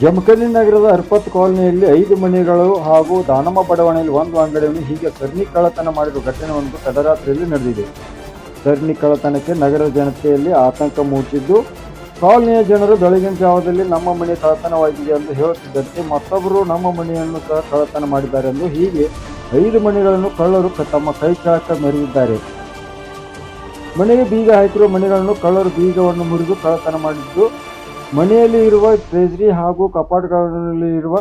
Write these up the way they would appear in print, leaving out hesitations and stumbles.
ಜಮಖಂಡಿ ನಗರದ ಅರ್ಪತ್ ಕಾಲೋನಿಯಲ್ಲಿ 5 ಮನೆಗಳು ಹಾಗೂ ದಾನಮ್ಮ ಬಡಾವಣೆಯಲ್ಲಿ ಒಂದು ಅಂಗಡಿಯನ್ನು ಹೀಗೆ ಸರಣಿ ಕಳ್ಳತನ ಮಾಡಿರುವ ಘಟನೆ ಒಂದು ತಡರಾತ್ರಿಯಲ್ಲಿ ನಡೆದಿದೆ. ಸರಣಿ ಕಳ್ಳತನಕ್ಕೆ ನಗರದ ಜನತೆಯಲ್ಲಿ ಆತಂಕ ಮೂಡಿಸಿದ್ದು, ಕಾಲೋನಿಯ ಜನರು ಬೆಳಗಿನ ಜಾವದಲ್ಲಿ ನಮ್ಮ ಮನೆ ಕಳ್ಳತನವಾಗಿದೆ ಎಂದು ಹೇಳುತ್ತಿದ್ದಂತೆ ಮತ್ತೊಬ್ಬರು ನಮ್ಮ ಮನೆಯನ್ನು ಸಹ ಕಳ್ಳತನ ಮಾಡಿದ್ದಾರೆ ಎಂದು ಹೀಗೆ 5 ಮನೆಗಳನ್ನು ಕಳ್ಳರು ತಮ್ಮ ಕೈ ಕೆಳಕ ಮೆರೆದಿದ್ದಾರೆ. ಮನೆಗೆ ಬೀಗ ಹಾಕಿರುವ ಮನೆಗಳನ್ನು ಕಳ್ಳರು ಬೀಗವನ್ನು ಮುರಿದು ಕಳ್ಳತನ ಮಾಡಿದ್ದು, ಮನೆಯಲ್ಲಿ ಇರುವ ಟ್ರೆಜರಿ ಹಾಗೂ ಕಪಾಟುಗಳಲ್ಲಿ ಇರುವ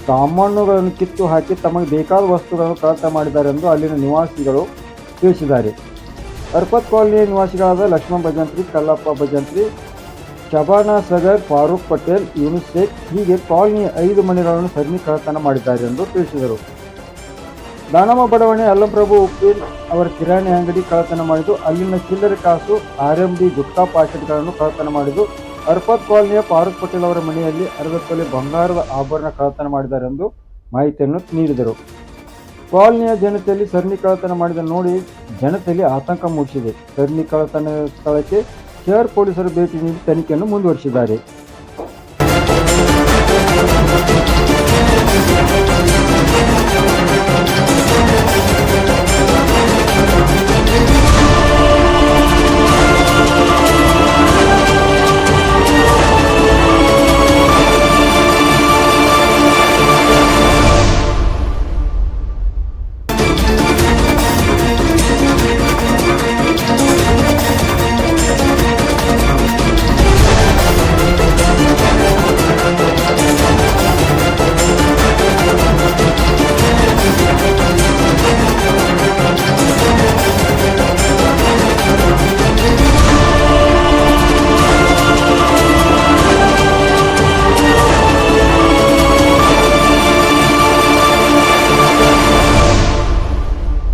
ಸಾಮಾನುಗಳನ್ನು ಕಿತ್ತು ಹಾಕಿ ತಮಗೆ ಬೇಕಾದ ವಸ್ತುಗಳನ್ನು ಕಳ್ಳತನ ಮಾಡಿದ್ದಾರೆ ಎಂದು ಅಲ್ಲಿನ ನಿವಾಸಿಗಳು ತಿಳಿಸಿದ್ದಾರೆ. ಅರ್ಪತ್ ಕಾಲೋನಿಯ ನಿವಾಸಿಗಳಾದ ಲಕ್ಷ್ಮಣ್ ಭಜಂತ್ರಿ, ಕಲ್ಲಪ್ಪ ಭಜಂತ್ರಿ, ಶಬಾನಾ ಸಗರ್, ಫಾರೂಕ್ ಪಟೇಲ್, ಯೂನುಸ್ ಶೇಖ್ ಹೀಗೆ ಕಾಲೋನಿಯ 5 ಮನೆಗಳನ್ನು ಸರಣಿ ಕಳ್ಳತನ ಮಾಡಿದ್ದಾರೆ ಎಂದು ತಿಳಿಸಿದರು. ದಾನಮ್ಮ ಬಡಾವಣೆ ಅಲ್ಲಂಪ್ರಭು ಉಪ್ಪಿನ್ ಅವರ ಕಿರಾಣಿ ಅಂಗಡಿ ಕಳ್ಳತನ ಮಾಡಿದ್ದು, ಅಲ್ಲಿನ ಚಿಲ್ಲರೆ ಕಾಸು, RMD ಗುಟ್ಕಾ ಪಾಕೆಟ್ಗಳನ್ನು ಕಳ್ಳತನ ಮಾಡಿದ್ದು, ಅರ್ಪತ್ ಕಾಲೋನಿಯ ಫಾರೂಕ್ ಪಟೇಲ್ ಅವರ ಮನೆಯಲ್ಲಿ 60 ತೊಲೆ ಬಂಗಾರದ ಆಭರಣ ಕಳ್ಳತನ ಮಾಡಿದ್ದಾರೆ ಎಂದು ಮಾಹಿತಿಯನ್ನು ನೀಡಿದರು. ಕಾಲೋನಿಯ ಜನತೆಯಲ್ಲಿ ಸರಣಿ ಕಳ್ಳತನ ಮಾಡಿದ ನೋಡಿ ಜನತೆಯಲ್ಲಿ ಆತಂಕ ಮೂಡಿಸಿದೆ. ಸರಣಿ ಕಳ್ಳತನ ಸ್ಥಳಕ್ಕೆ ಶಹರ್ ಪೊಲೀಸರು ಭೇಟಿ ನೀಡಿ ತನಿಖೆಯನ್ನು ಮುಂದುವರಿಸಿದ್ದಾರೆ.